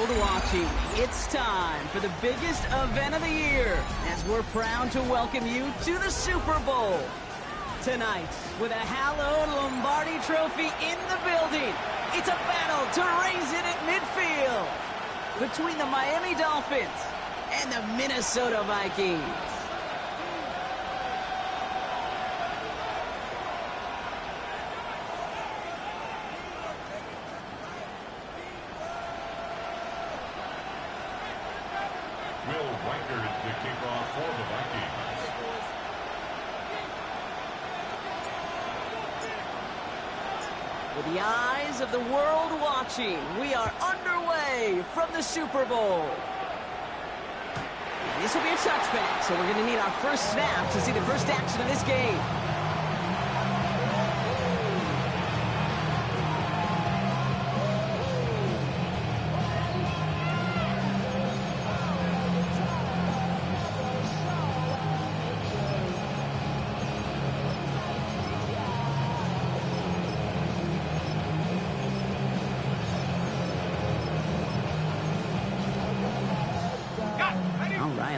world watching, it's time for the biggest event of the year as we're proud to welcome you to the Super Bowl. Tonight, with a hallowed Lombardi trophy in the building, it's a battle to raise it at midfield between the Miami Dolphins and the Minnesota Vikings. Will Reichard to kick off for the Vikings. With the eyes of the world watching, we are underway from the Super Bowl. And this will be a touchback, so we're going to need our first snap to see the first action of this game.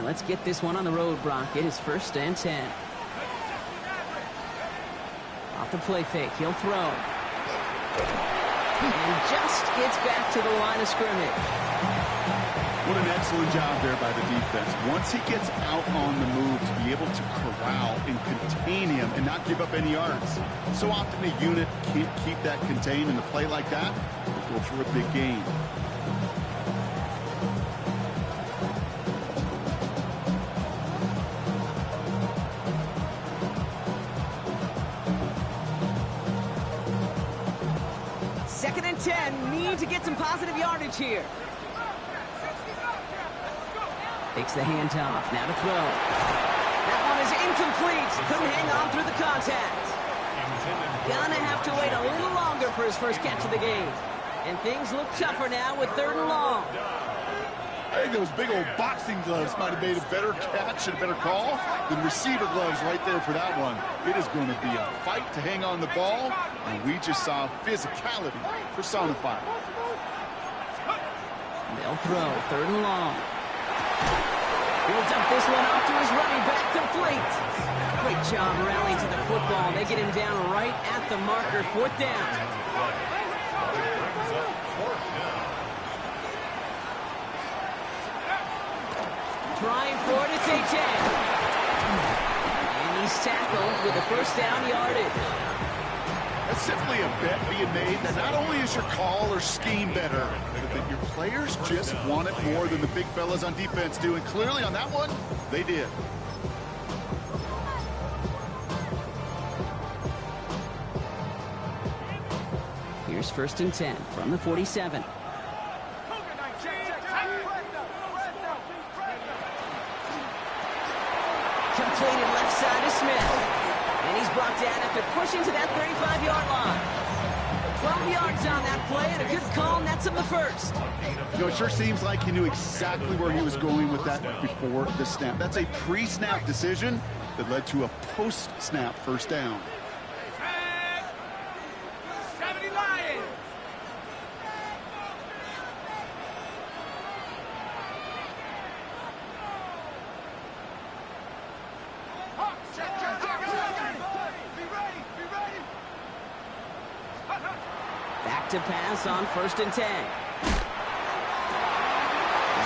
Let's get this one on the road, Brock. It is 1st and 10. Off the play fake. He'll throw. And just gets back to the line of scrimmage. What an excellent job there by the defense. Once he gets out on the move, to be able to corral and contain him and not give up any yards. So often a unit can't keep that contained, and a play like that will go for a big gain. To get some positive yardage here. Takes the handoff. Now to throw. That one is incomplete. Couldn't hang on through the contact. Gonna have to wait a little longer for his first catch of the game. And things look tougher now with 3rd and long. I think those big old boxing gloves might have made a better catch and a better call than receiver gloves right there for that one. It is going to be a fight to hang on the ball, and we just saw physicality personified. They'll throw. 3rd and long. He'll dump this one off to his running back, complete. Great job rallying to the football. They get him down right at the marker. 4th down. Trying for it, it's A-10. And he's tackled with the 1st down yardage. That's simply a bet being made that not only is your call or scheme better, but that your players just want it more than the big fellas on defense do. And clearly on that one, they did. Here's 1st and 10 from the 47. Completed left side to Smith. And he's brought down after pushing to that 35-yard line. 12 yards on that play and a good call, and that's him the 1st. You know, it sure seems like he knew exactly where he was going with that before the snap. That's a pre-snap decision that led to a post-snap 1st down. To pass on 1st and 10. He's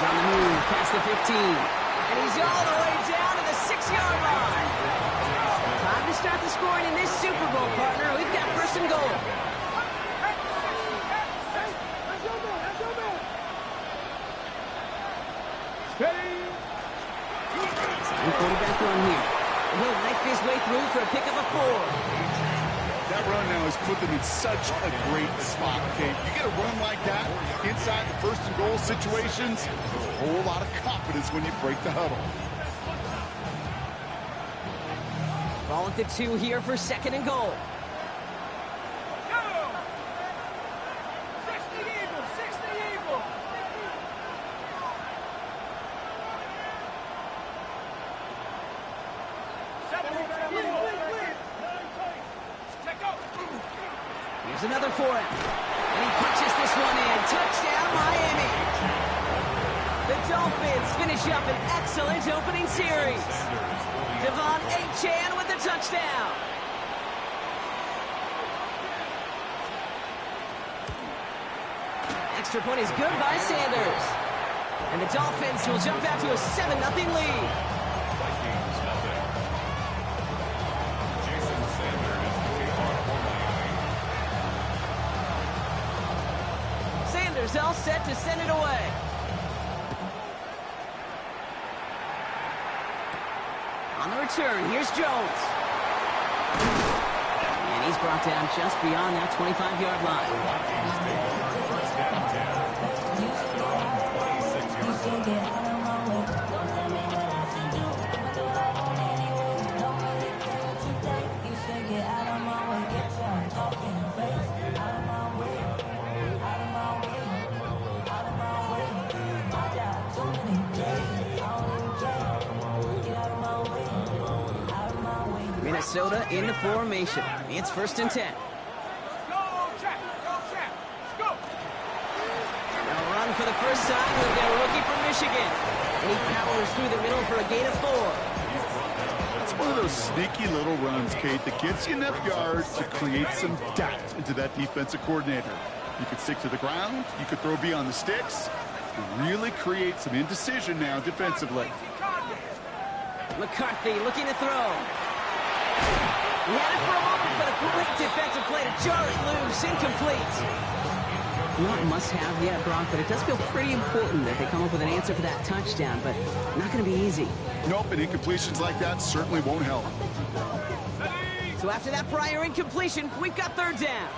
on the move past the 15. And he's all the way down to the 6-yard line. Time to start the scoring in this Super Bowl, partner. We've got 1st and goal. Second quarterback run here. And he'll knife his way through for a pickup of 4. That run now has put them in such a great spot, okay? You get a run like that inside the 1st and goal situations, there's a whole lot of confidence when you break the huddle. Ball at the 2 here for 2nd and goal. Here's another for him. And he punches this one in. Touchdown, Miami. Dolphins finish up an excellent opening series. Devon Achane with the touchdown. Extra point is good by Sanders. And the Dolphins will jump out to a 7-0 lead. Vikings nothing. Jason Sanders is the kickoff for Miami. Sanders all set to send it away. On the return, here's Jones. And he's brought down just beyond that 25-yard line. Vikings take over first down 10. They're on 26 yards. Minnesota in the formation. It's 1st and 10. They'll run for the first time with their rookie from Michigan. And he powers through the middle for a gain of 4. It's one of those sneaky little runs, Kate, that gets you enough yards to create some doubt into that defensive coordinator. You could stick to the ground. You could throw beyond the sticks. Really create some indecision now defensively. McCarthy looking to throw. He had it for a moment, but a great defensive play to jar it loose. Incomplete. Not must-have yet, Brock, but it does feel pretty important that they come up with an answer for that touchdown, but not going to be easy. Nope, and incompletions like that certainly won't help. So after that prior incompletion, we've got 3rd down.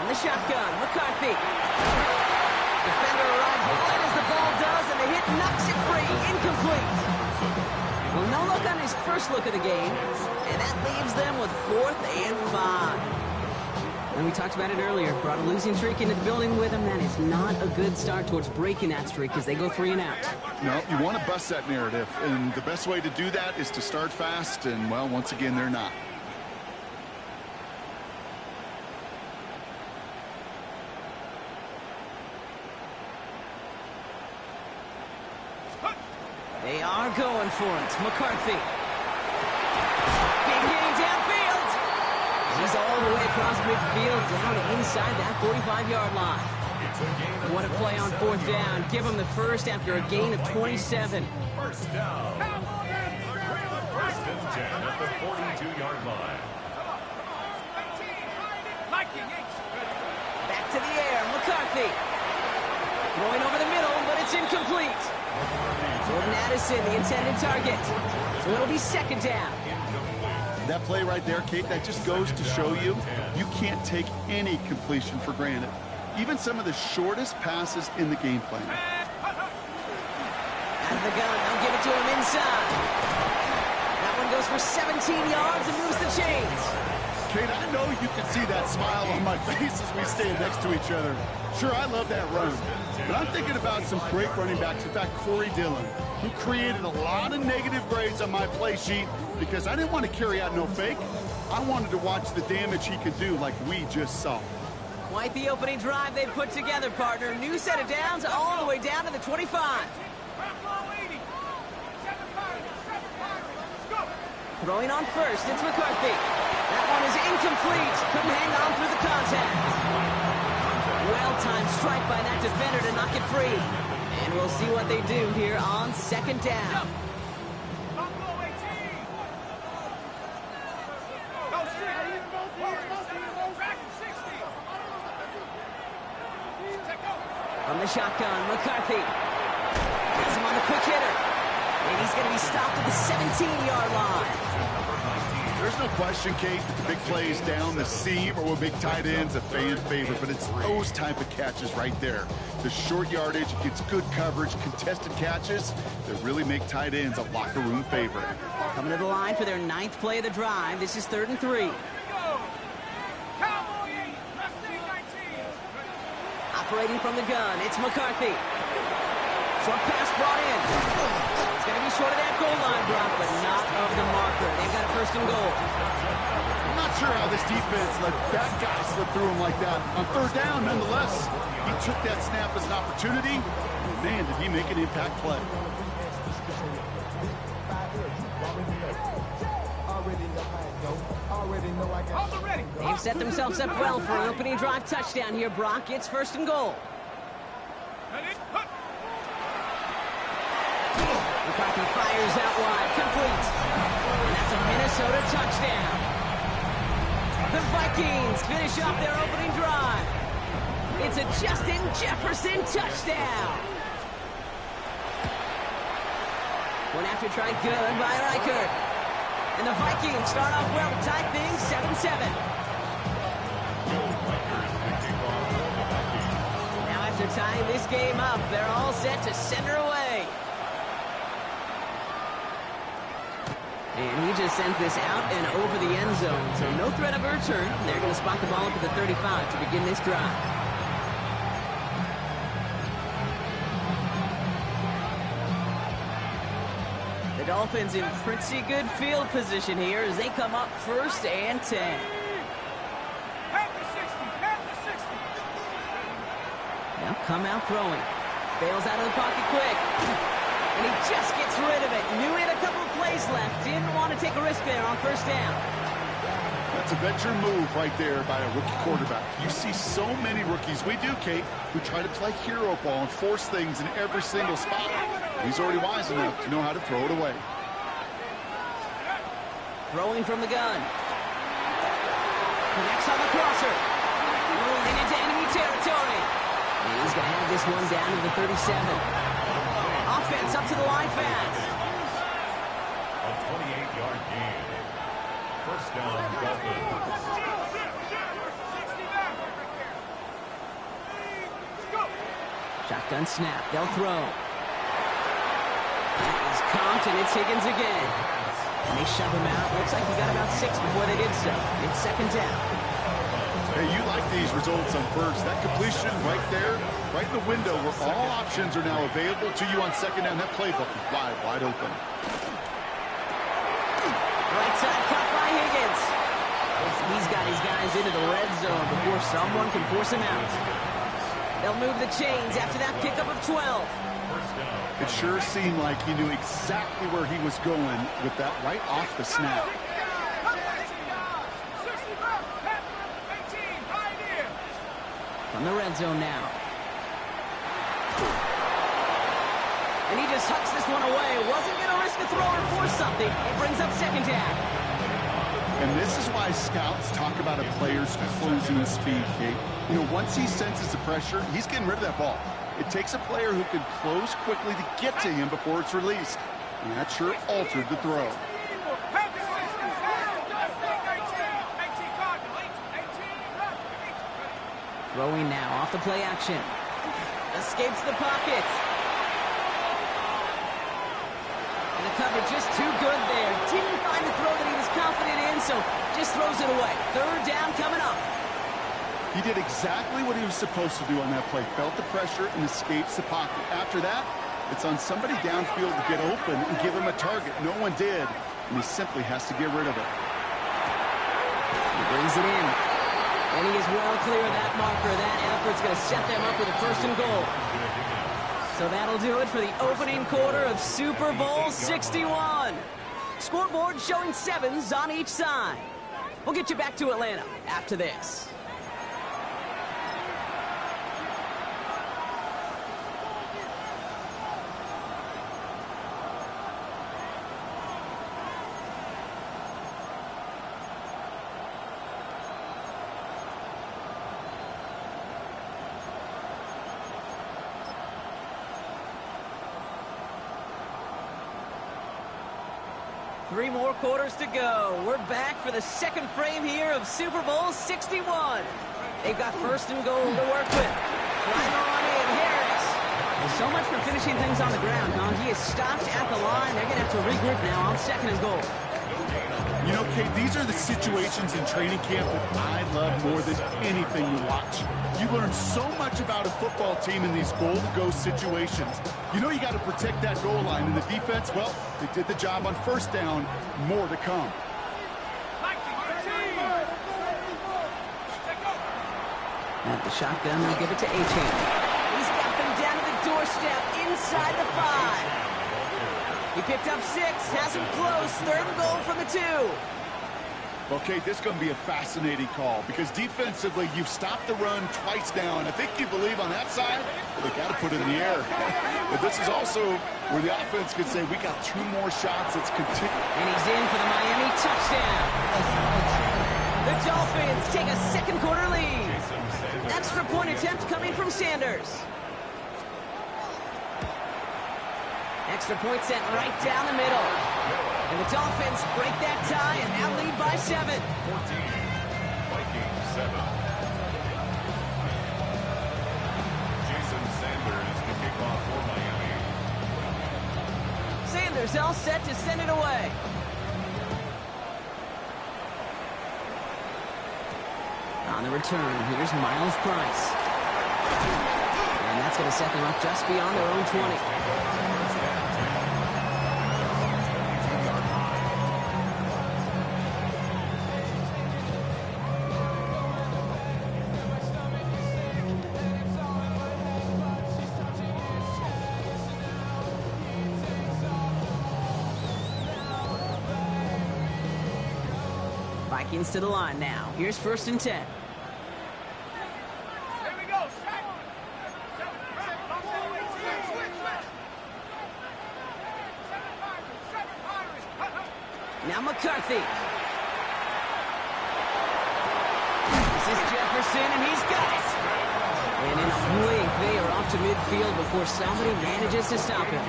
On the shotgun, McCarthy. Defender arrives right as the ball does, and the hit knocks it free. Incomplete. Well, no look on his first look of the game, and that leaves them with 4th and 5. And we talked about it earlier. Brought a losing streak into the building with him. That is not a good start towards breaking that streak as they go 3 and out. No, you want to bust that narrative, and the best way to do that is to start fast, and, well, once again, they're not. They are going for it. McCarthy. Big game downfield. He's all the way across midfield down inside that 45-yard line. What a play on 4th down. Give him the first after a gain of 27. First down. 1st and 10 at the 42-yard line. Back to the air. McCarthy. Going over the middle, but it's incomplete. Jordan Addison, the intended target. So it'll be 2nd down. That play right there, Kate, that just goes to show you, you can't take any completion for granted. Even some of the shortest passes in the game plan. Out of the gun, they'll give it to him inside. That one goes for 17 yards and moves the chains. Kate, I know you can see that smile on my face as we stand next to each other. Sure, I love that run. But I'm thinking about some great running backs. In fact, Corey Dillon. He created a lot of negative grades on my play sheet because I didn't want to carry out no fake. I wanted to watch the damage he could do like we just saw. Quite the opening drive they put together, partner. New set of downs all the way down to the 25. Throwing on first, it's McCarthy. That one is incomplete. Couldn't hang on through the contact. Well-timed strike by that defender to knock it free. And we'll see what they do here on 2nd down. From the shotgun, McCarthy. Has him on the quick hitter. And he's going to be stopped at the 17-yard line. There's no question, Kate, that the big plays down the seam or what make tight ends a fan favorite, but it's those type of catches right there. The short yardage, gets good coverage, contested catches that really make tight ends a locker room favorite. Coming to the line for their 9th play of the drive. This is 3rd and 3. Operating from the gun, it's McCarthy. Short pass brought in. It's going to be short of that goal line, Brock, but not of the marker. They've got a 1st and goal. I'm not sure how this defense let that guy slip through him like that. On third down, nonetheless, he took that snap as an opportunity. Man, did he make an impact play. They've set themselves up well for an opening drive touchdown here, Brock. It's 1st and goal. McCarthy fires out wide, complete. And that's a Minnesota touchdown. The Vikings finish off their opening drive. It's a Justin Jefferson touchdown. One after try good by Reichert. And the Vikings start off well to tie things 7-7. Now after tying this game up, they're all set to send her away. And he just sends this out and over the end zone. So no threat of a return. They're going to spot the ball up at the 35 to begin this drive. The Dolphins in pretty good field position here as they come up 1st and 10. Now come out throwing. Bails out of the pocket quick. And he just gets rid of it. Knew he had a couple of plays left. Didn't want to take a risk there on 1st down. That's a venture move right there by a rookie quarterback. You see so many rookies, we do, Kate, who try to play hero ball and force things in every single spot. He's already wise enough to know how to throw it away. Throwing from the gun. Connects on the crosser. Moving into enemy territory. And he's going to have this one down to the 37. Offense up to the line fast. A 28-yard gain. 1st down, Dolphins. Shotgun snap. They'll throw. That is comped, and it's Higgins again. And they shove him out. Looks like he got about 6 before they did so. It's 2nd down. Hey, you like these results on 1st. That completion right there, right in the window where all options are now available to you on 2nd down. That playbook is wide open. Right side cut by Higgins. He's got his guys into the red zone before someone can force him out. They'll move the chains after that pickup of 12. It sure seemed like he knew exactly where he was going with that right off the snap. From the red zone now. And he just hucks this one away. Wasn't going to risk a throw or force something. It brings up 2nd down. And this is why scouts talk about a player's closing speed, Kate. You know, once he senses the pressure, he's getting rid of that ball. It takes a player who can close quickly to get to him before it's released. And that sure altered the throw. Throwing now off the play action. Escapes the pocket. And the cover just too good there. Didn't find the throw that he was confident in, so just throws it away. 3rd down coming up. He did exactly what he was supposed to do on that play. Felt the pressure and escapes the pocket. After that, it's on somebody downfield to get open and give him a target. No one did, and he simply has to get rid of it. He brings it in. And he is well clear of that marker. That effort's going to set them up with a 1st and goal. So that'll do it for the opening quarter of Super Bowl 61. Scoreboard showing 7s on each side. We'll get you back to Atlanta after this. Three more quarters to go. We're back for the 2nd frame here of Super Bowl 61. They've got 1st and goal to work with. Driver on in, Harris. Well, so much for finishing things on the ground, huh? He is stopped at the line. They're going to have to regroup now on 2nd and goal. You know, Kate, these are the situations in training camp that I love more than anything to watch. You learn so much about a football team in these goal-to-go situations. You know you got to protect that goal line, and the defense, well, they did the job on 1st down. More to come. At the shotgun, they'll give it to Achane. He's got them down to the doorstep inside the 5. He picked up 6, has him close. 3rd and goal from the 2. Okay, this is going to be a fascinating call because defensively, you've stopped the run twice now, and I think you believe on that side, they got to put it in the air. But this is also where the offense could say, we got 2 more shots. It's continuing. And he's in for the Miami touchdown. The Dolphins take a second quarter lead. Extra point attempt coming from Sanders. Extra point sent right down the middle. And the Dolphins break that tie and now lead by 7. 14, Vikings 7. Jason Sanders to kick off for Miami. Sanders all set to send it away. On the return, here's Miles Price. And that's going to set them up just beyond their own 20. Vikings to the line now. Here's 1st and 10. Here we go. Now McCarthy. This is Jefferson, and he's got it. And in a blink, they are off to midfield before somebody manages to stop him.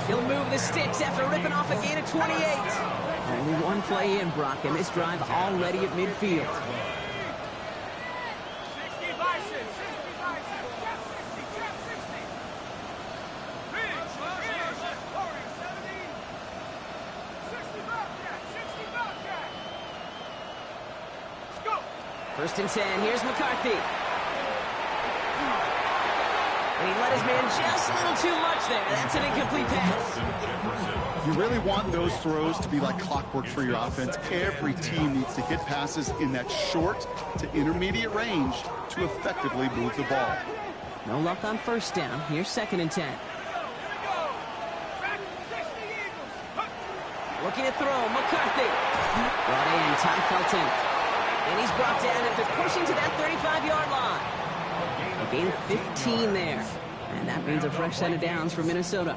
He'll move the sticks after ripping off a gain of 28. Only one play in, Brock, and this drive already at midfield. 60 Bison, 60 Bison, 60. Big, 60 Bobcat, 60 Bobcat. Let's go. 1st and 10, here's McCarthy. And he let his man just a little too much there. That's an incomplete pass. You really want those throws to be like clockwork for your offense. Every team needs to hit passes in that short to intermediate range to effectively move the ball. No luck on 1st down. Here's 2nd and 10. Looking to throw, McCarthy. Brought in, Ty Felton. And he's brought down after pushing to that 35-yard line. A gain of 15 there. And that means a fresh set of downs for Minnesota.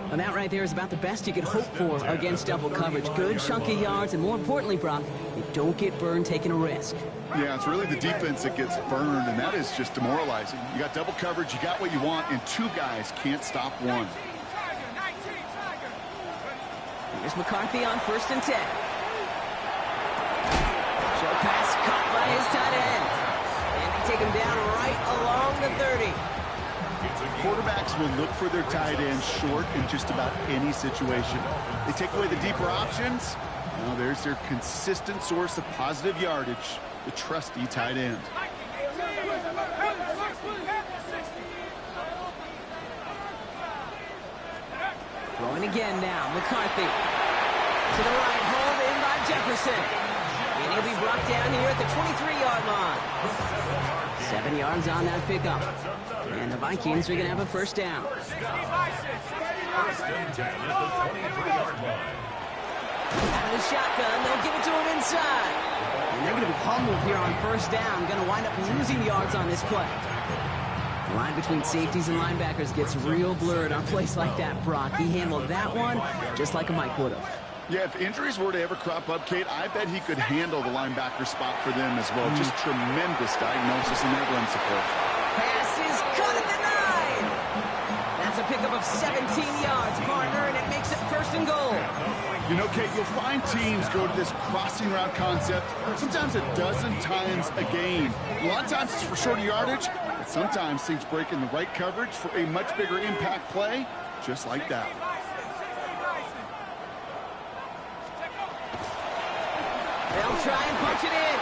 And that right there is about the best you could hope for against double coverage. Good chunk of yards, and more importantly, Brock, you don't get burned taking a risk. Yeah, it's really the defense that gets burned, and that is just demoralizing. You got double coverage, you got what you want, and 2 guys can't stop one. Here's McCarthy on 1st and 10. Short pass caught by his tight end. And they take him down right along the 30. Quarterbacks will look for their tight end short in just about any situation. They take away the deeper options. Now there's their consistent source of positive yardage, the trusty tight end. Throwing again now, McCarthy. To the right, hold in by Jefferson. And he'll be brought down here at the 23-yard line. 7 yards on that pickup. And the Vikings are going to have a 1st down. 1st and 10 at the 23-yard line. Out of the shotgun, they'll give it to him inside. And they're going to be humbled here on 1st down. Going to wind up losing yards on this play. The line between safeties and linebackers gets real blurred on plays like that, Brock. He handled that one just like a Mike would have. Yeah, if injuries were to ever crop up, Kate, I bet he could handle the linebacker spot for them as well. Just tremendous diagnosis in that run support. Pass is caught at the 9. That's a pickup of 17 yards, partner, and it makes it 1st and goal. You know, Kate, you'll find teams go to this crossing route concept sometimes a dozen times a game. A lot of times it's for shorter yardage, but sometimes things break in the right coverage for a much bigger impact play, just like that. They'll try and punch it in.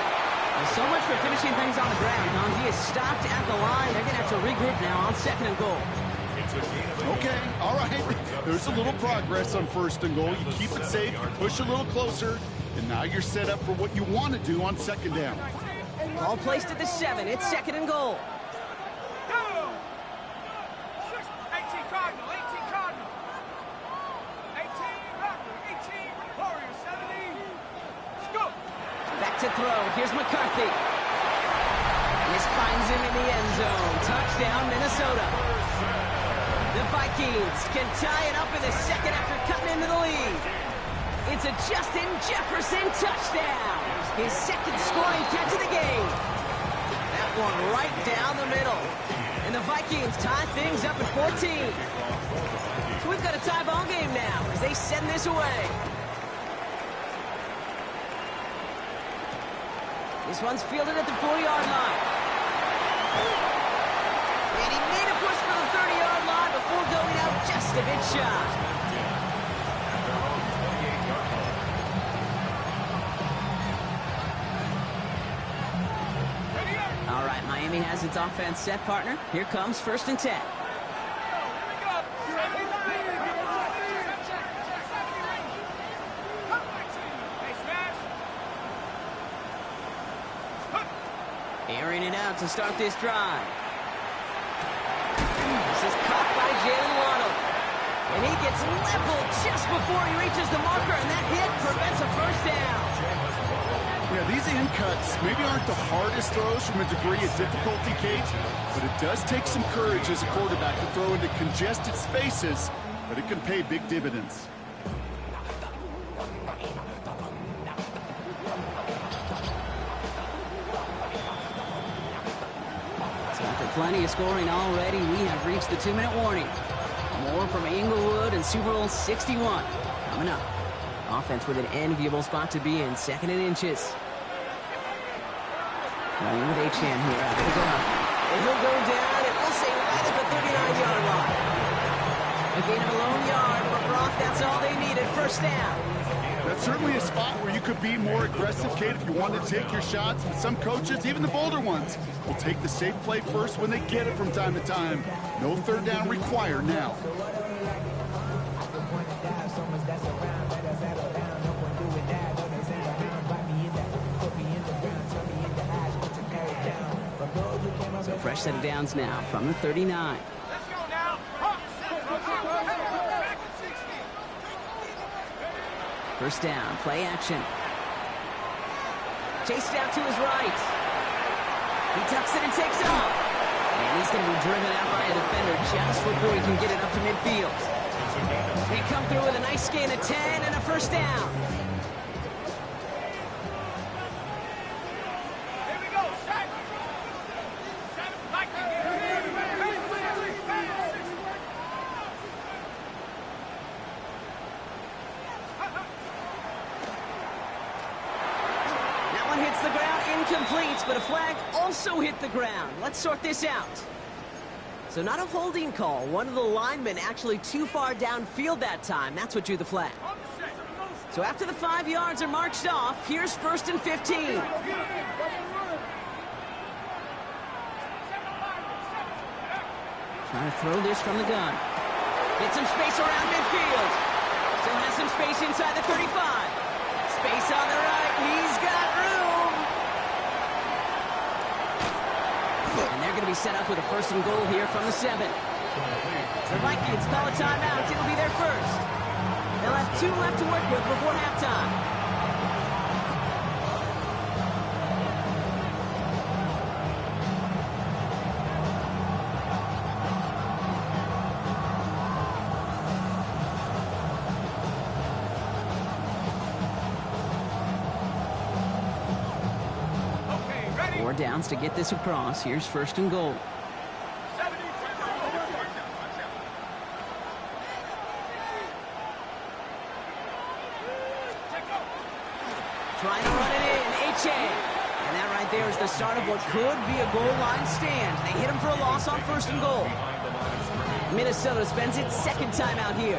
Well, so much for finishing things on the ground, huh? He is stopped at the line. They're going to have to regroup now on 2nd and goal. Okay, all right. There's a little progress on 1st and goal. You keep it safe, you push a little closer, and now you're set up for what you want to do on 2nd down. Ball placed at the 7. It's second and goal. Go! 18 Cardinal, 18 Cardinal. 18 Raptor, 18 Warrior, 70. Scoop! Back to throw. Here's McCarthy. This finds him in the end zone. Touchdown, Minnesota. The Vikings can tie it up in the second after cutting into the lead. It's a Justin Jefferson touchdown. His second scoring catch of the game. That one right down the middle. And the Vikings tie things up at 14. So we've got a tie ball game now as they send this away. This one's fielded at the 4-yard line. And he made a push for the 30-yard line before going out just a bit shy. All right, Miami has its offense set, partner. Here comes 1st and 10. Airing it out to start this drive. This is caught by Jalen Waddle. And he gets leveled just before he reaches the marker, and that hit prevents a first down. Yeah, these in cuts maybe aren't the hardest throws from a degree of difficulty, Kate, but it does take some courage as a quarterback to throw into congested spaces, but it can pay big dividends. So after plenty of scoring already, we have reached the 2-minute warning. More from Inglewood and Super Bowl 61 coming up. Offense with an enviable spot to be in, 2nd and inches. Running with Achane here after the ground. And he'll go down, and we'll say right at the 39-yard line. A gain of a lone yard, but Brock, that's all they needed. First down. That's certainly a spot where you could be more aggressive, Kate, if you wanted to take your shots. And some coaches, even the bolder ones, will take the safe play first when they get it from time to time. No 3rd down required now. So fresh set of downs now from the 39. Let's go now. Back at 60. First down, play action. Chased out to his right. He tucks it and takes off. And he's going to be driven out by a defender just before he can get it up to midfield. They come through with a nice gain of 10 and a first down. Here we go. Set. Like That one hits the ground, incomplete, but a flag also hit the ground. Let's sort this out. So not a holding call. One of the linemen actually too far downfield that time. That's what drew the flag. So after the 5 yards are marched off, here's 1st and 15. Trying to throw this from the gun. Get some space around midfield. Still has some space inside the 35. Space on the right. He's got room. And they're going to be set up with a 1st and goal here from the 7. The Vikings call a timeout. It'll be their first. They'll have 2 left to work with before halftime. Okay, ready? 4 downs to get this across. Here's 1st and goal. 70. Trying to run it in, Achane. And that right there is the start of what could be a goal line stand. They hit him for a loss on 1st and goal. Minnesota spends its 2nd time out here.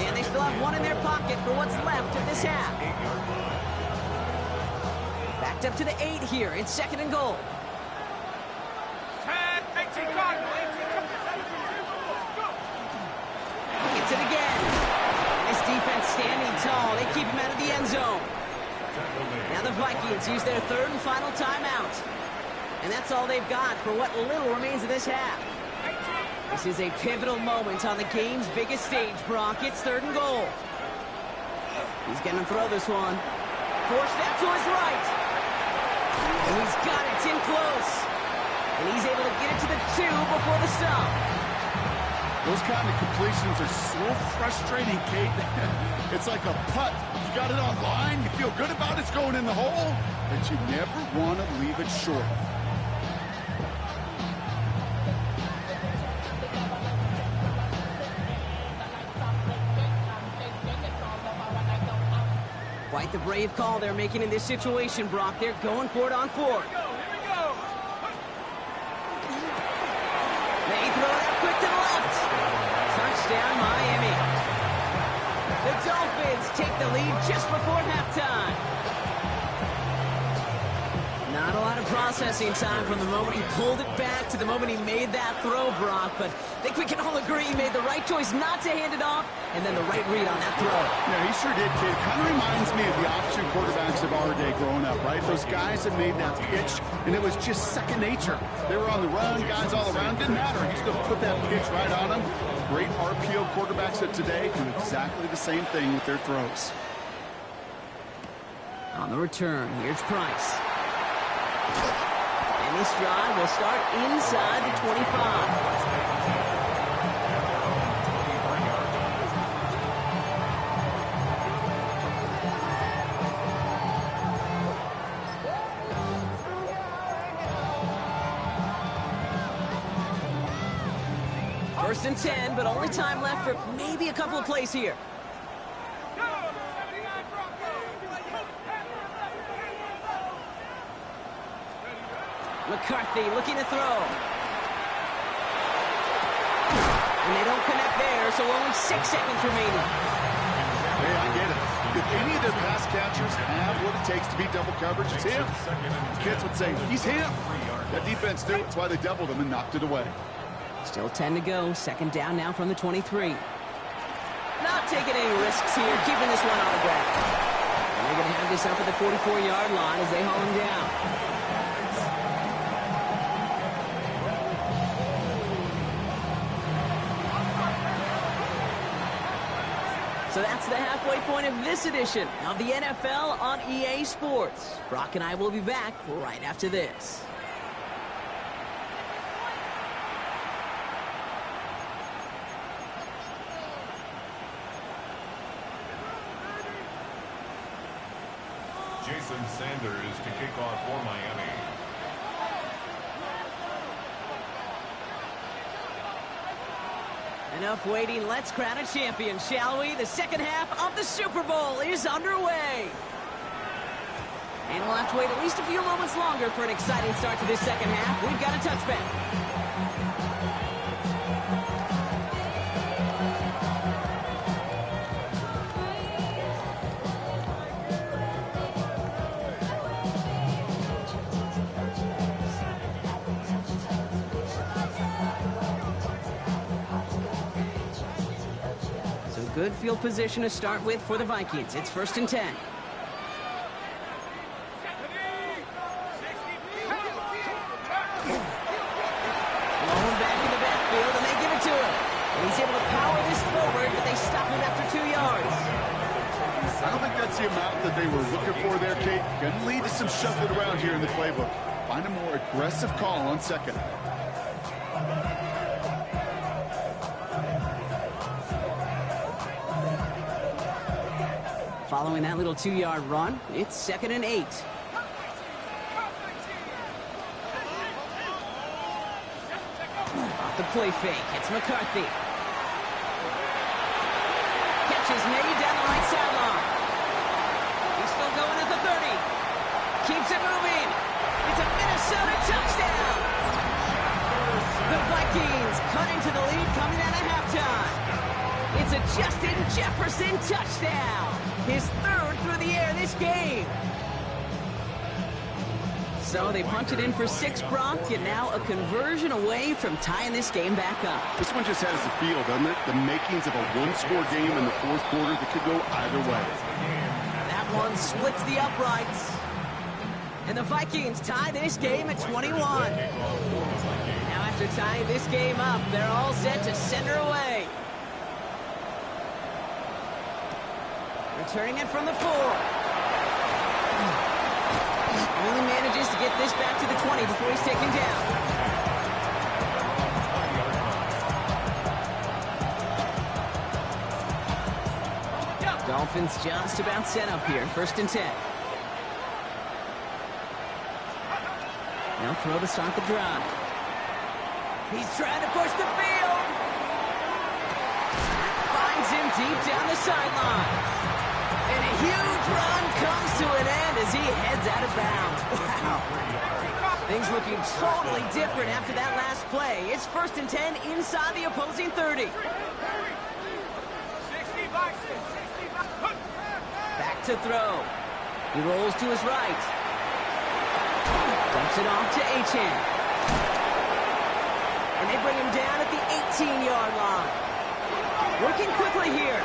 And they still have 1 in their pocket for what's left of this half. Backed up to the 8 here. It's 2nd and goal. 10, 18 Cardinal, 18 Go. Gets it again. This defense standing tall. They keep him out of the end zone. Now the Vikings use their third and final timeout. And that's all they've got for what little remains of this half. This is a pivotal moment on the game's biggest stage, Brock. It's 3rd and goal. He's going to throw this one. Forced out to his right. And he's got it. It's in close. And he's able to get it to the 2 before the stop. Those kind of completions are so frustrating, Kate. It's like a putt. You got it on line. You feel good about it's going in the hole. But you never want to leave it short. Quite the brave call they're making in this situation, Brock. They're going for it on 4th. Here we go. They throw it out quick to the left. Touchdown, Miami. The Dolphins take the lead just before halftime. Not a lot of processing time from the moment he pulled it back to the moment he made that throw, Brock. But I think we can all agree he made the right choice not to hand it off, and then the right read on that throw. Yeah, he sure did, kid. Kind of reminds me of the option quarterbacks of our day growing up, right? Those guys that made that pitch, and it was just second nature. They were on the run, guys all around. Didn't matter. He's going to put that pitch right on them. Great RPO quarterbacks of today do exactly the same thing with their throws. On the return, here's Price. And this drive will start inside the 25. First and 10, but only time left for maybe a couple of plays here. McCarthy looking to throw. And they don't connect there, so only 6 seconds remaining. Hey, I get it. If any of their pass catchers have what it takes to beat double coverage, it's him. Kids would say, he's him. That defense knew. That's why they doubled him and knocked it away. Still 10 to go. 2nd down now from the 23. Not taking any risks here, keeping this one on the ground. And they're going to have this up at the 44-yard line as they haul him down. So that's the halfway point of this edition of the NFL on EA Sports. Brock and I will be back right after this. Jason Sanders to kick off for Miami. Enough waiting. Let's crown a champion, shall we? The second half of the Super Bowl is underway. And we'll have to wait at least a few moments longer for an exciting start to this second half. We've got a touchback. Good field position to start with for the Vikings. It's 1st and 10. Blown back in the backfield, and they give it to him. And he's able to power this forward, but they stop him after 2 yards. I don't think that's the amount that they were looking for there, Kate. Going to lead to some shuffling around here in the playbook. Find a more aggressive call on 2nd. Following that little 2-yard run, it's 2nd and 8. Off the play fake, it's McCarthy. Catch is made down the right sideline. He's still going at the 30. Keeps it moving. It's a Minnesota touchdown. The Vikings cut into the lead coming out of halftime. It's a Justin Jefferson touchdown. His 3rd through the air this game. So they punch it in for 6, Brock, and now a conversion away from tying this game back up. This one just has the feel, doesn't it? The makings of a one-score game in the 4th quarter that could go either way. That one splits the uprights. And the Vikings tie this game at 21. Now after tying this game up, they're all set to send her away. Returning it from the 4. Only manages to get this back to the 20 before he's taken down. Dolphins just about set up here. 1st and 10. Now throw to start the drive. He's trying to push the field. Finds him deep down the sideline. And a huge run comes to an end as he heads out of bounds. Wow. Things looking totally different after that last play. It's 1st and 10 inside the opposing 30. Back to throw. He rolls to his right. Dumps it off to Achane. And they bring him down at the 18-yard line. Working quickly here.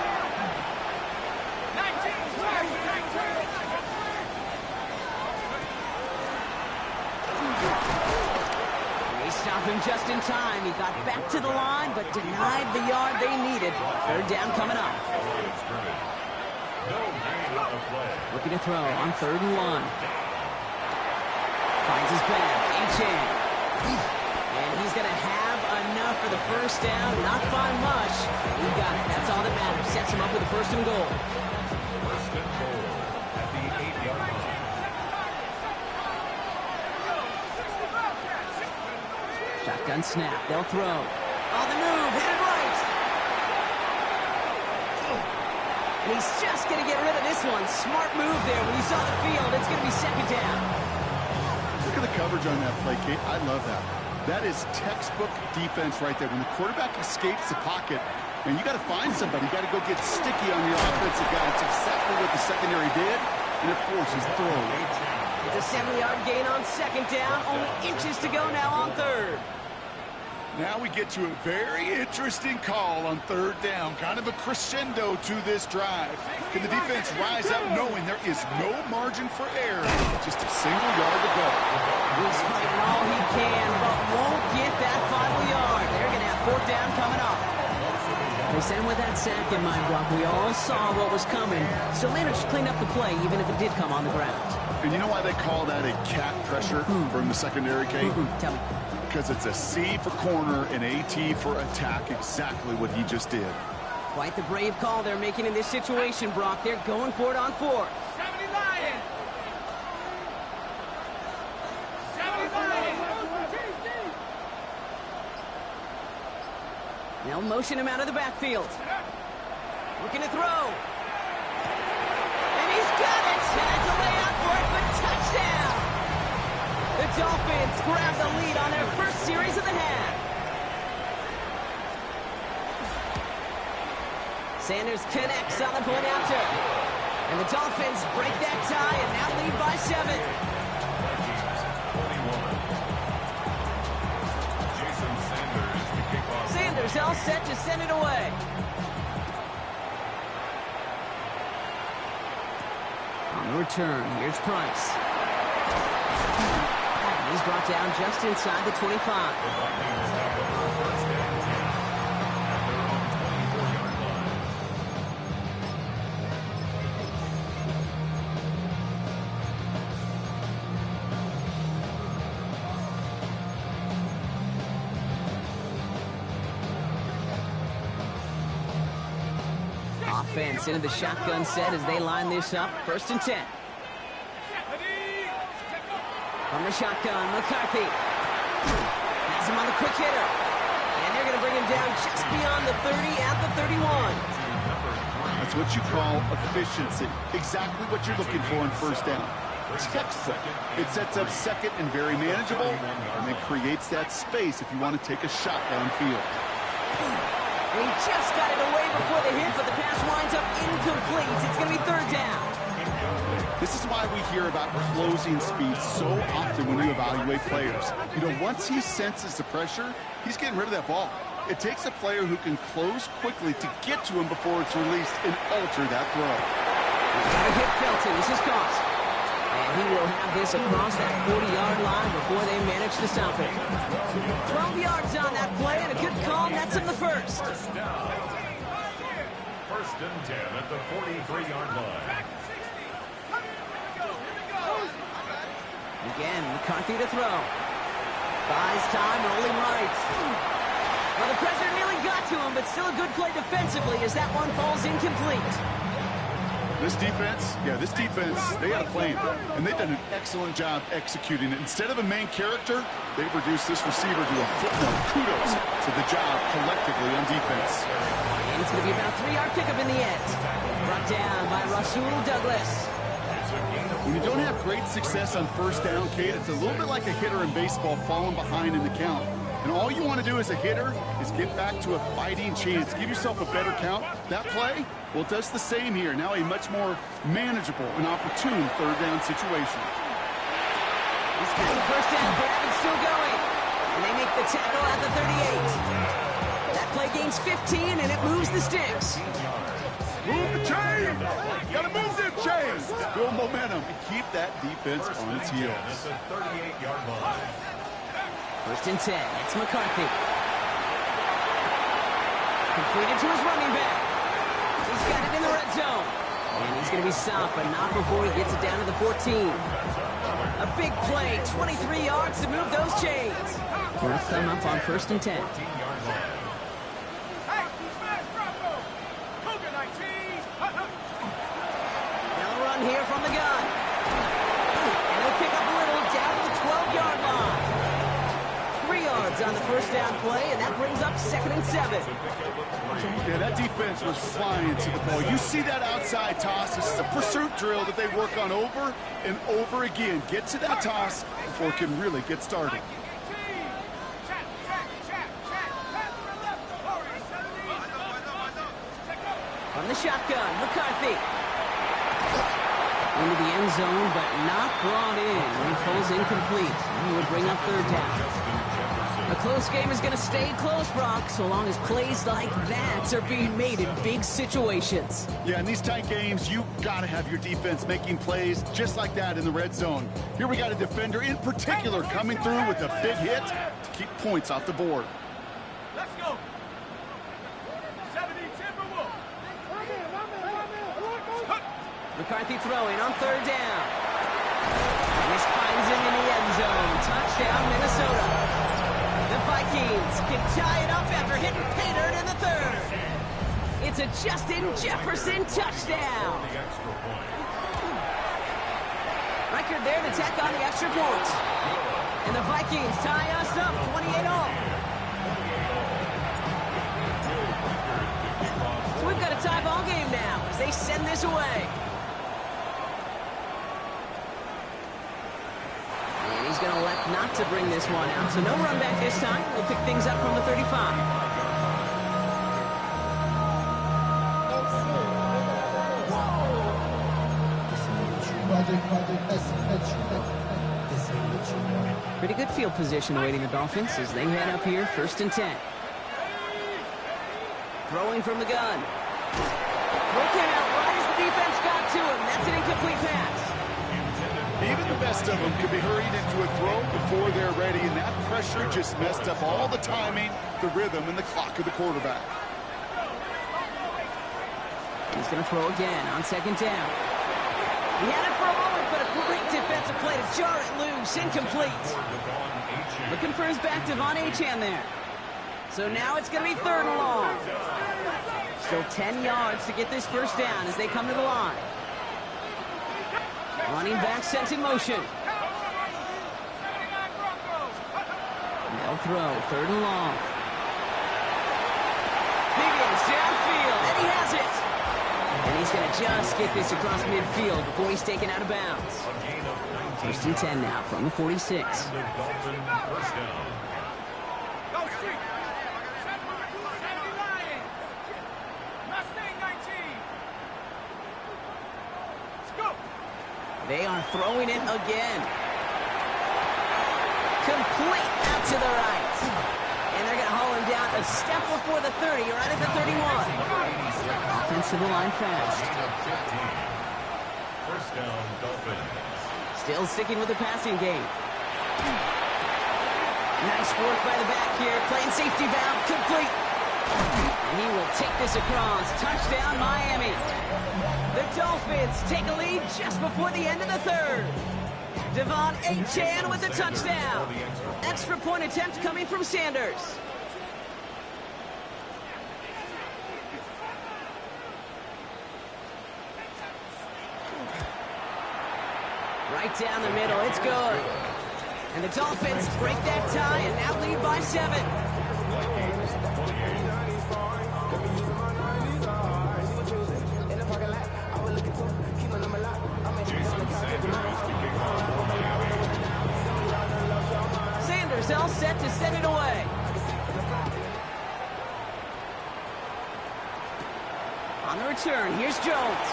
They stop him just in time. He got back to the line, but denied the yard they needed. 3rd down coming up. Looking to throw on 3rd and 1. Finds his back. Achane. And he's going to have enough for the 1st down. Not by much. He got it. That's all that matters. Sets him up with a 1st and goal. 1st and goal at the 8-yard line. Shotgun snap. They'll throw. On the move. Hit it right. And he's just going to get rid of this one. Smart move there when he saw the field. It's going to be 2nd down. Look at the coverage on that play, Kate. I love that. That is textbook defense right there. When the quarterback escapes the pocket, and you got to find somebody. You got to go get sticky on your offensive guy. It's exactly what the secondary did, and it forces throw. It's a 7-yard gain on 2nd down. Only inches to go now on 3rd. Now we get to a very interesting call on 3rd down. Kind of a crescendo to this drive. Can the defense rise up knowing there is no margin for error? Just a single yard to go. He's fighting all he can, but won't get that final yard. They're going to have 4th down coming up. They sent him with that sack in mind, Brock. We all saw what was coming, so managed to clean up the play, even if it did come on the ground. And you know why they call that a cat pressure from the secondary, Kate? Tell me. Because it's a C for corner and AT for attack, exactly what he just did. Quite the brave call they're making in this situation, Brock. They're going for it on 4th. 79! They'll motion him out of the backfield. Looking to throw. And he's got it! And a delay out for it, but touchdown! The Dolphins grab the lead on their first series of the half. Sanders connects on the point after. And the Dolphins break that tie and now lead by 7. Sanders all set to send it away. On the return, here's Price. And he's brought down just inside the 25. Offense into the shotgun set as they line this up. 1st and 10. From the shotgun, McCarthy. Has him on the quick hitter. And they're going to bring him down just beyond the 30 at the 31. That's what you call efficiency. Exactly what you're looking for on 1st down. Textbook. It sets up 2nd and very manageable, and it creates that space if you want to take a shot downfield. He just got it away before the hit, but the pass winds up incomplete. It's going to be 3rd down. This is why we hear about closing speed so often when you evaluate players. You know, once he senses the pressure, he's getting rid of that ball. It takes a player who can close quickly to get to him before it's released and alter that throw. He's got to hit Felton. This is Cost. And he will have this across that 40-yard line before they manage to stop it. 12 yards on that play, and a good call nets him the first. First and 10 at the 43-yard line. Again, McCarthy to throw. Buys time, rolling right. Well, the pressure nearly got to him, but still a good play defensively as that one falls incomplete. This defense, they got a plan, and they've done an excellent job executing it. Instead of a main character, they've reduced this receiver to a footnote. Kudos to the job collectively on defense. And it's going to be about a 3-yard pickup in the end. Brought down by Rasul Douglas. When you don't have great success on first down, Kate, it's a little bit like a hitter in baseball falling behind in the count. And all you want to do as a hitter is get back to a fighting chance. Give yourself a better count. That play, well, it does the same here. Now a much more manageable and opportune third down situation. He's got the first down. Bravin's still going. And they make the tackle at the 38. That play gains 15, and it moves the sticks. Move the chains! Gotta move them chains! Build momentum and keep that defense on its heels. At the 38-yard line. First and 10. It's McCarthy. Completed to his running back. He's got it in the red zone. And he's going to be stopped, but not before he gets it down to the 14. A big play, 23 yards to move those chains. They'll come up on first and 10. They'll run here from the gun. And he'll pick up a little down to the 12-yard line. 3 yards on the first down play, and that brings up second and 7. Yeah, that defense was flying to the ball. You see that outside toss. This is a pursuit drill that they work on over and over again. Get to that toss before it can really get started. From the shotgun, McCarthy. Into the end zone, but not brought in. He falls incomplete. He will bring up third down. A close game is going to stay close, Brock, so long as plays like that are being made in big situations. Yeah, in these tight games, you got to have your defense making plays just like that in the red zone. Here we got a defender in particular coming through with a big hit to keep points off the board. Let's go. 70 Timberwolves. McCarthy throwing on third down. And this finds him in the end zone. Touchdown, Minnesota. The Vikings can tie it up after hitting pay dirt in the third. It's a Justin Jefferson touchdown. Record there to tack on the extra point. And the Vikings tie us up 28-all. So we've got a tie ball game now as they send this away. And he's going to elect not to bring this one out. So no run back this time. We'll pick things up from the 35. Pretty good field position awaiting the Dolphins as they head up here, first and 10. Throwing from the gun. Look out, right as the defense got to him. That's an incomplete pass. Even the best of them could be hurried into a throw before they're ready, and that pressure just messed up all the timing, the rhythm, and the clock of the quarterback. He's going to throw again on second down. He had it for a moment, but a great defensive play to jar it loose. Incomplete. Looking for his back, Devon Achane there. So now it's going to be third and long. Still 10 yards to get this first down as they come to the line. Running back sent in motion. They'll throw, third and long. Higgins downfield, and he has it. And he's going to just get this across midfield before he's taken out of bounds. First and 10 now from the 46. They are throwing it again. Complete out to the right. And they're going to haul him down a step before the 30, right at the 31. Offensive line fast. First down, Dolphins. Still sticking with the passing game. Nice work by the back here. Playing safety valve complete. And he will take this across. Touchdown, Miami. The Dolphins take a lead just before the end of the third. Devon Achane with the touchdown. Extra point attempt coming from Sanders. Right down the middle, it's good. And the Dolphins break that tie and now lead by 7. Sanders all set to send it away. On the return, here's Jones.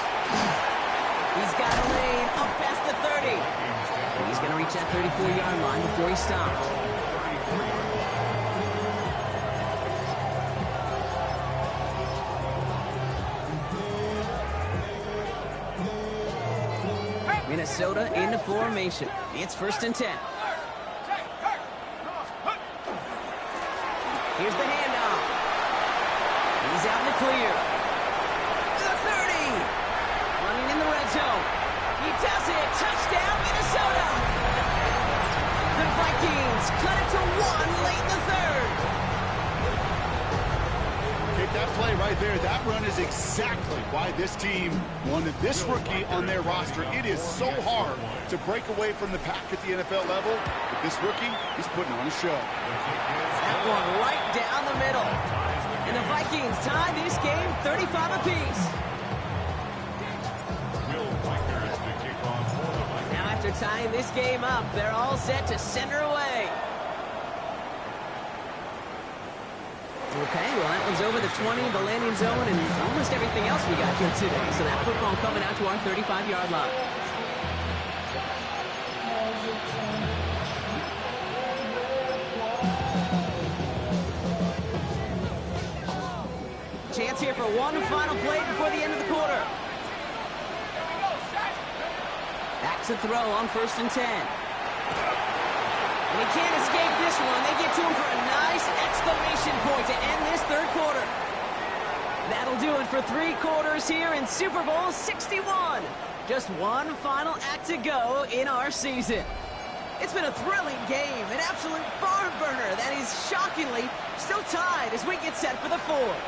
He's got a lane up past the 30. And he's going to reach that 34-yard line before he stops. Minnesota into formation. It's 1st and 10. Here's the handoff. He's out in the clear. The 30. Running in the red zone. He does it. Touchdown, Minnesota. The Vikings cut it to 1 late in the third. Kick that play right there. That run is exactly why this team wanted this rookie on their roster. It is so hard to break away from the pack at the NFL level. But this rookie, he's putting on a show. That one right down the middle. And the Vikings tie this game 35 apiece. Now after tying this game up, they're all set to send her away. Okay, well that one's over the 20, the landing zone, and almost everything else we got here today. So that football coming out to our 35-yard line. Chance here for one final play before the end of the quarter. Back to throw on 1st and 10. And he can't escape this one. They get to him for a nice exclamation point to end this third quarter. That'll do it for 3 quarters here in Super Bowl 61. Just one final act to go in our season. It's been a thrilling game, an absolute barn burner that is shockingly still tied as we get set for the 4th.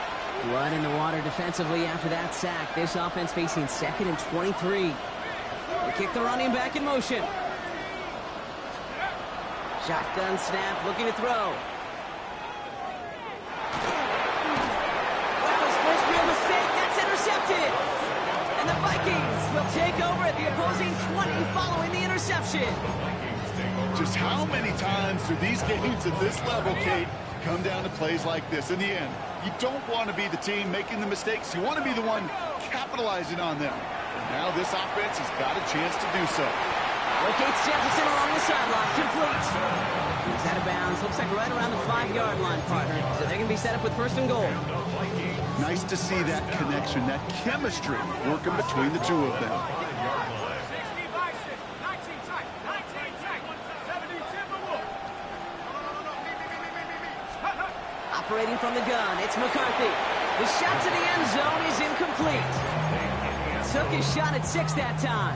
Blood in the water defensively after that sack. This offense facing 2nd and 23. They kick the running back in motion. Shotgun snap, looking to throw. Well, his first real mistake, that's intercepted. And the Vikings will take over at the opposing 20 following the interception. Just how many times do these games at this level, Kate, come down to plays like this? In the end, you don't want to be the team making the mistakes. You want to be the one capitalizing on them. And now this offense has got a chance to do so. Locates Jefferson along the sideline, complete. He's out of bounds, looks like right around the 5-yard line, partner. So they're going to be set up with 1st and goal. Nice to see that connection, that chemistry working between the two of them. Operating from the gun, it's McCarthy. The shot to the end zone is incomplete. Took his shot at 6 that time.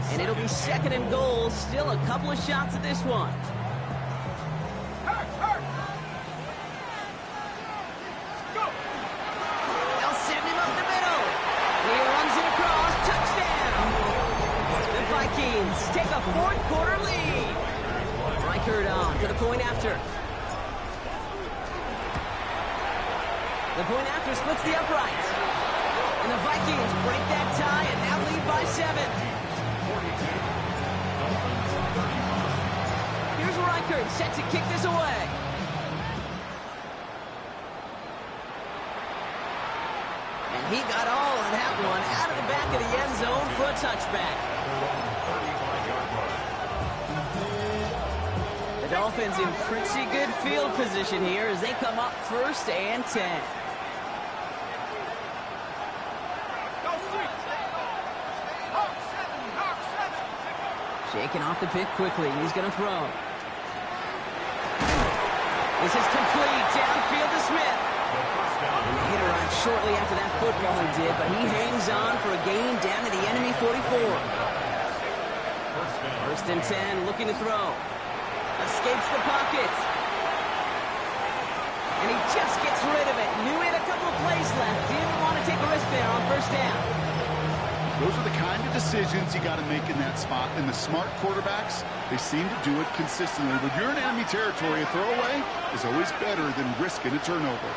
And it'll be 2nd and goal. Still a couple of shots at this one. They'll send him up the middle. He runs it across. Touchdown. The Vikings take a 4th quarter lead. Reichert on for the point after. The point after splits the uprights. And the Vikings break that tie and now lead by 7. Here's Reichert set to kick this away. And he got all of that one out of the back of the end zone for a touchback. The Dolphins in pretty good field position here as they come up 1st and 10. Shaking off the pick quickly. He's going to throw. This is complete. Downfield to Smith. And the hit arrived shortly after that football he did, but he hangs on for a gain down to the enemy 44. First and 10, looking to throw. Escapes the pocket. And he just gets rid of it. Knew he had a couple of plays left. Didn't want to take a risk there on first down. Those are the kind of decisions you got to make in that spot. And the smart quarterbacks, they seem to do it consistently. When you're in enemy territory, a throwaway is always better than risking a turnover.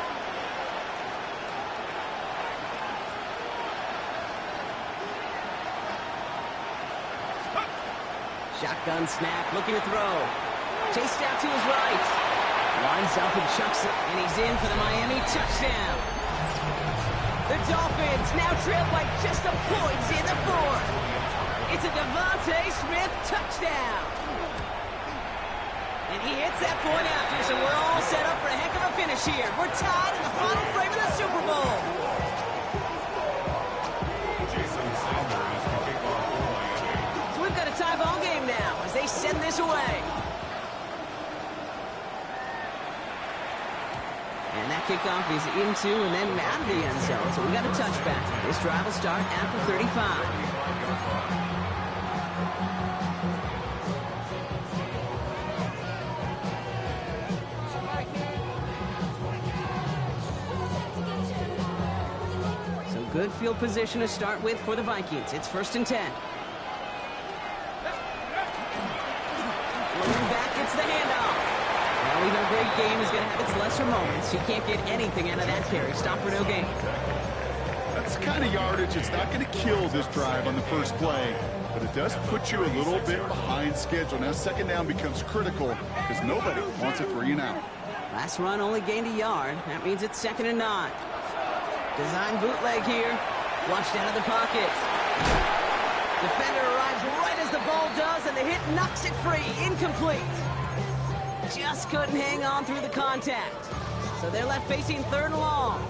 Shotgun snap, looking to throw. Chased out to his right. Lines up and chucks it, and he's in for the Miami touchdown. The Dolphins now trail by just a point in the fourth. It's a Devontae Smith touchdown. And he hits that point after, so we're all set up for a heck of a finish here. We're tied in the final frame of the Super Bowl. Jason Sanders to kick off for Miami. So we've got a tie ball game now as they send this away. And that kickoff is into and then out of the end zone. So we got a touchback. This drive will start after 35. So good field position to start with for the Vikings. It's first and 10. Rolling back, it's the handoff. Well, even a great game is going to have its lesser moments. You can't get anything out of that carry. Stop for no gain. That's the kind of yardage it's not going to kill this drive on the first play, but it does put you a little bit behind schedule. Now second down becomes critical because nobody wants a 3 and out. Last run only gained a yard. That means it's second and 9. Design bootleg here. Flushed out of the pocket. Defender arrives right as the ball does, and the hit knocks it free. Incomplete. Just couldn't hang on through the contact. So they're left facing third and long.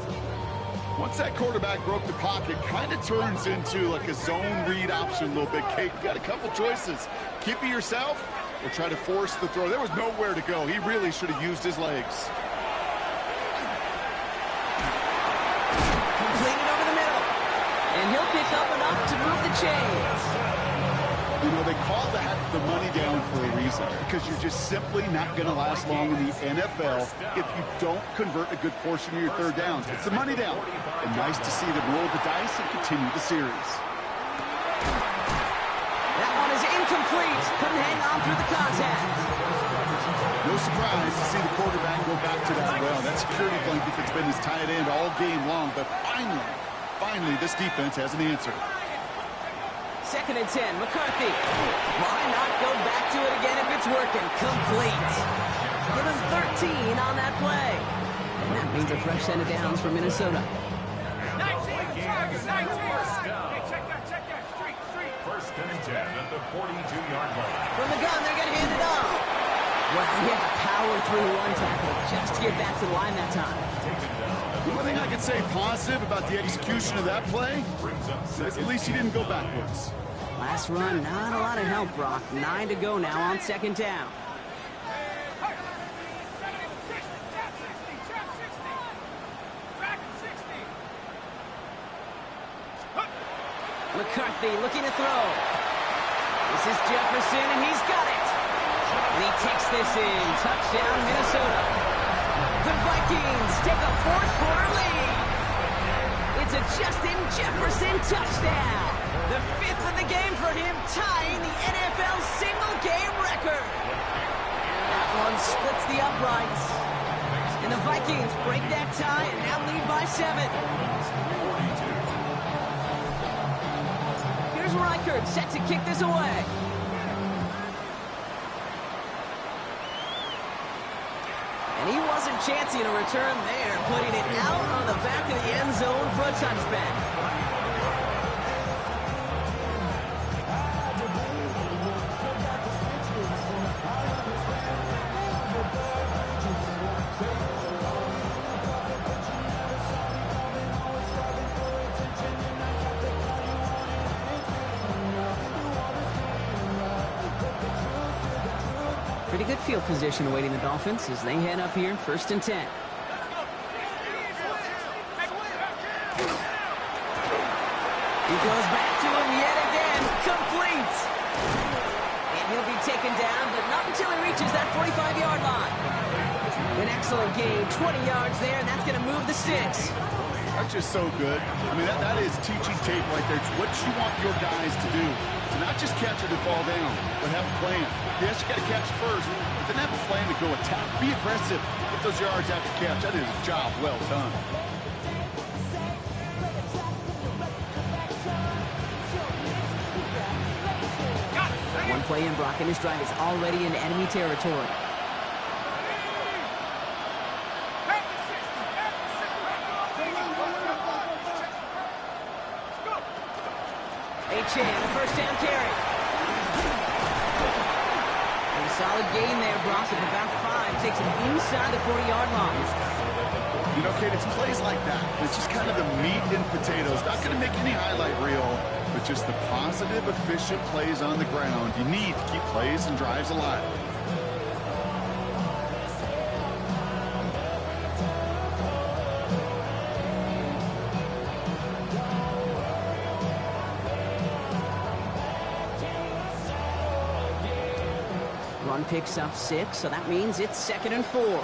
Once that quarterback broke the pocket, kind of turns into like a zone read option a little bit. Kate, you got a couple choices. Keep it yourself or try to force the throw. There was nowhere to go. He really should have used his legs. Completed over the middle. And he'll pick up enough to move the chains. You know, they call that the money down for a reason, because you're just simply not going to last long in the NFL if you don't convert a good portion of your third downs. It's the money down. And nice to see them roll the dice and continue the series. That one is incomplete. Couldn't hang on through the contact. No surprise to see the quarterback go back to that well. That security blanket that's been his tight end all game long, but finally, this defense has an answer. Second and 10, McCarthy. Why not go back to it again if it's working? Complete. Give him 13 on that play. And that means a fresh set of downs for Minnesota. 19, target, 19. Hey, check that, street. First and 10 at the 42-yard line. From the gun, they're going to hand it off. Well, he had to power through one tackle just to get back to the line that time. The one thing I could say positive about the execution of that play is at least he didn't go backwards. Last run, not a lot of help, Brock. 9 to go now on second down. McCarthy looking to throw. This is Jefferson, and he's got it. And he takes this in. Touchdown, Minnesota. The Vikings take a fourth-quarter lead. It's a Justin Jefferson touchdown. The 5th of the game for him, tying the NFL single-game record. That one splits the uprights. And the Vikings break that tie and now lead by 7. Here's Reichert set to kick this away. And he wasn't chancing a return there, putting it out on the back of the end zone for a touchback. Pretty good field position awaiting the Dolphins as they head up here, 1st and 10. He goes back to him yet again. Complete. And he'll be taken down, but not until he reaches that 45-yard line. An excellent gain, 20 yards there, and that's going to move the sticks. That's just so good. I mean, that is teaching tape right there. It's what you want your guys to do. To not just catch it and fall down, but have a plan. Yes, you got to catch it first, but then have a plan to go attack. Be aggressive. Get those yards after catch. That is a job well done. One play in, Brock, and his drive is already in enemy territory. Achane, a first down carry. And a solid gain there, Brock, of about 5. Takes him inside the 40-yard line. You know, Kate, it's plays like that. It's just kind of the meat and potatoes. Not going to make any highlight reel, but just the positive, efficient plays on the ground. You need to keep plays and drives alive. Run picks up 6, so that means it's 2nd and 4.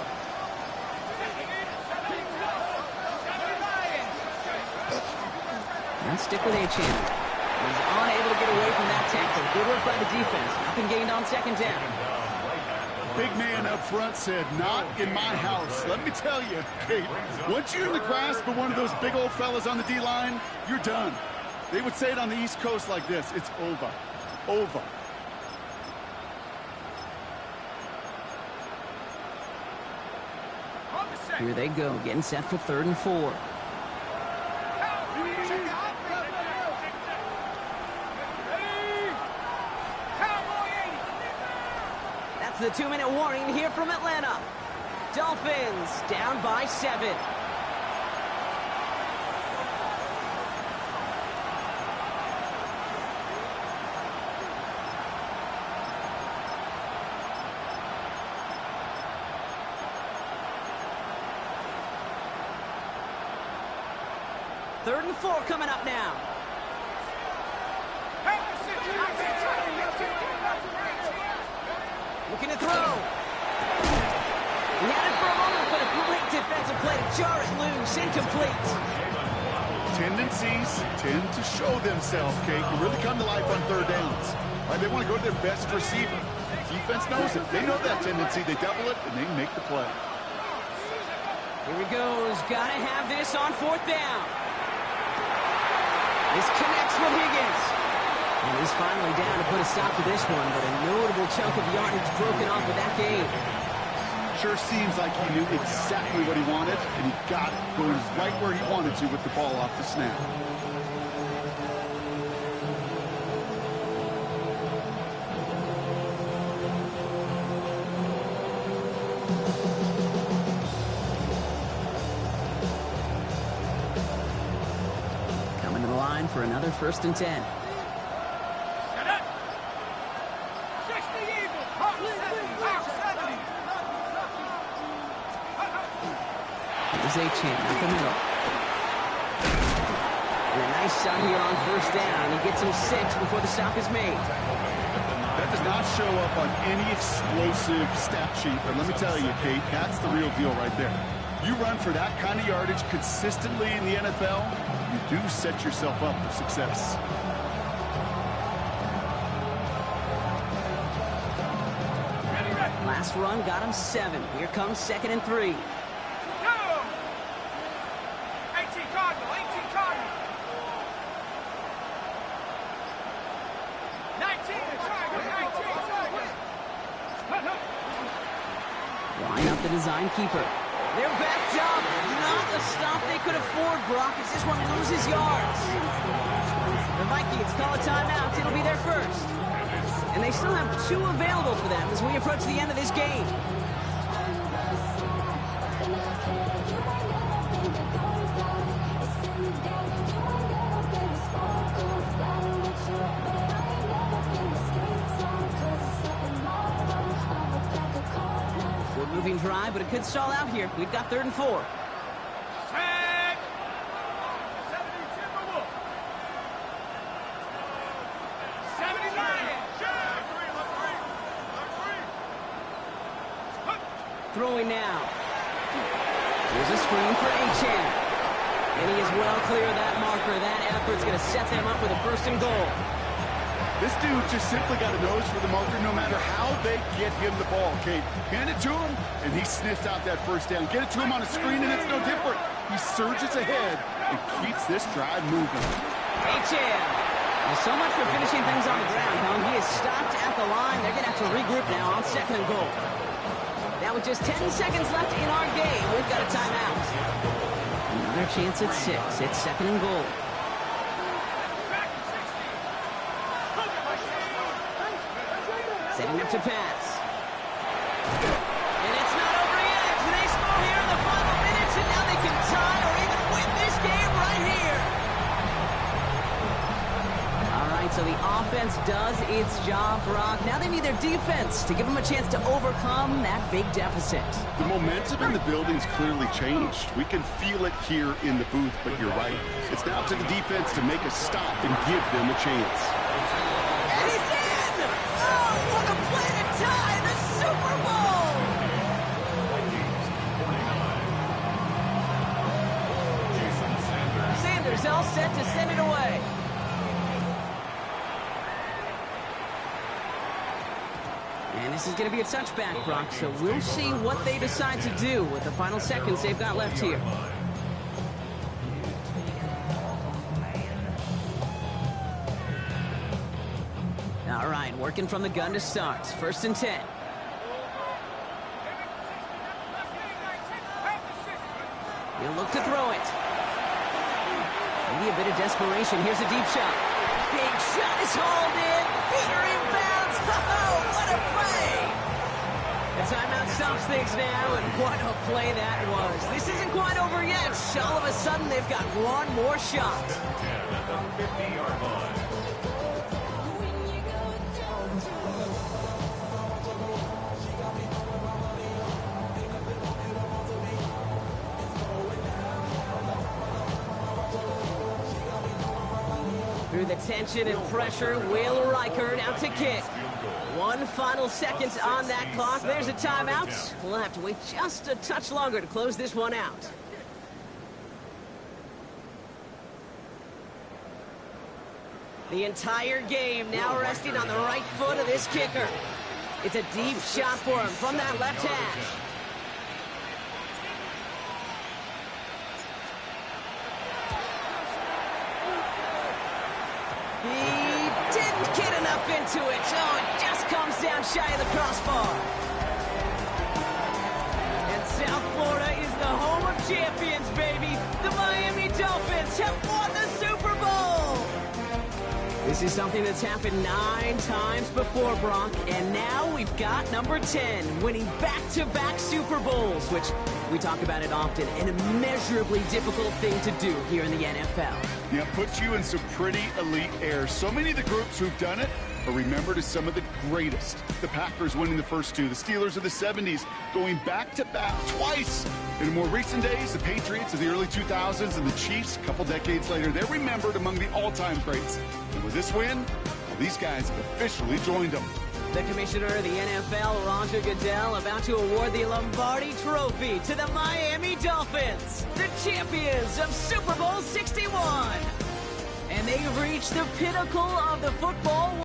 And stick with Achane. He's unable to get away from that tackle. Good work by the defense. Nothing gained on 2nd down. Big man up front said, not in my house. Let me tell you, Kate, once you're in the grasp of one of those big old fellas on the D-line, you're done. They would say it on the East Coast like this. It's over. Over. Here they go, getting set for 3rd and 4. That's the 2-minute warning here from Atlanta. Dolphins down by 7. Third and 4 coming up now. Looking to throw. He had it for a moment, but a great defensive play to jar it loose. Incomplete. Tendencies tend to show themselves, Kate, and really come to life on 3rd downs. Right? They want to go to their best receiver. Defense knows it. They know that tendency. They double it, and they make the play. Here he goes. Got to have this on 4th down. This connects with Higgins. And he's finally down to put a stop to this one, but a notable chunk of yardage broken off with that gain. Sure seems like he knew exactly what he wanted, and he got it, going right where he wanted to with the ball off the snap. Coming to the line for another 1st and 10. Achane up the middle. And a nice shot here on 1st down. He gets him 6 before the stop is made. That does not show up on any explosive stat sheet, but let me tell you, Kate, that's the real deal right there. You run for that kind of yardage consistently in the NFL, you do set yourself up for success. Last run got him 7. Here comes 2nd and 3. Line up the design keeper. They're backed up. Not a stop they could afford, Brock, as this one loses yards. The Vikings call a timeout. It'll be their first. And they still have 2 available for them as we approach the end of this game. moving drive, but it could stall out here. We've got 3rd and 4. Set. 70 Timberwolves. 70 Lions. Throwing now. Here's a screen for Achane. And he is well clear of that marker. That effort's going to set them up with a 1st and goal. This dude just simply got a nose for the marker no matter how they get him the ball. Okay, hand it to him, and he sniffs out that 1st down. Get it to him on a screen, and it's no different. He surges ahead and keeps this drive moving. Achane. Well, so much for finishing things on the ground, huh? He is stopped at the line. They're going to have to regroup now on 2nd and goal. Now with just 10 seconds left in our game, we've got a timeout. Another chance at 6. It's 2nd and goal. Setting up to pass. And it's not over yet. They score here in the final minutes, and now they can tie or even win this game right here. All right, so the offense does its job, Brock. Now they need their defense to give them a chance to overcome that big deficit. The momentum in the building's clearly changed. We can feel it here in the booth, but you're right. It's now to the defense to make a stop and give them a chance. And he's in! Oh, what a play to tie the Super Bowl! Sanders all set to send it away. And this is going to be a touchback, Brock, so we'll see what they decide to do with the final seconds they've got left here. All right, working from the gun to start. 1st and 10. He'll look to throw it. Maybe a bit of desperation. Here's a deep shot. Big shot is hauled in. Peter inbounds. Oh, what a play! The timeout stops things now, and what a play that was. This isn't quite over yet. All of a sudden, they've got one more shot. 10 at the 50-yard line. Through the tension and pressure, Will Reichert out to kick. 1 final second on that clock. There's a timeout. We'll have to wait just a touch longer to close this one out. The entire game now resting on the right foot of this kicker. It's a deep shot for him from that left hash. He didn't get enough into it. Oh, it just comes down shy of the crossbar. And South Florida is the home of champions, baby. The Miami Dolphins have won the Super Bowl. This is something that's happened 9 times before, Brock, and now we've got number 10, winning back-to-back Super Bowls, which we talk about it often, an immeasurably difficult thing to do here in the NFL. Yeah, puts you in some pretty elite air. So many of the groups who've done it are remembered as some of the greatest. The Packers winning the first 2, the Steelers of the 70s going back-to-back twice. In more recent days, the Patriots of the early 2000s and the Chiefs a couple decades later, they're remembered among the all-time greats. And with this win, well, these guys have officially joined them. The commissioner of the NFL, Roger Goodell, about to award the Lombardi Trophy to the Miami Dolphins, the champions of Super Bowl 61. And they've reached the pinnacle of the football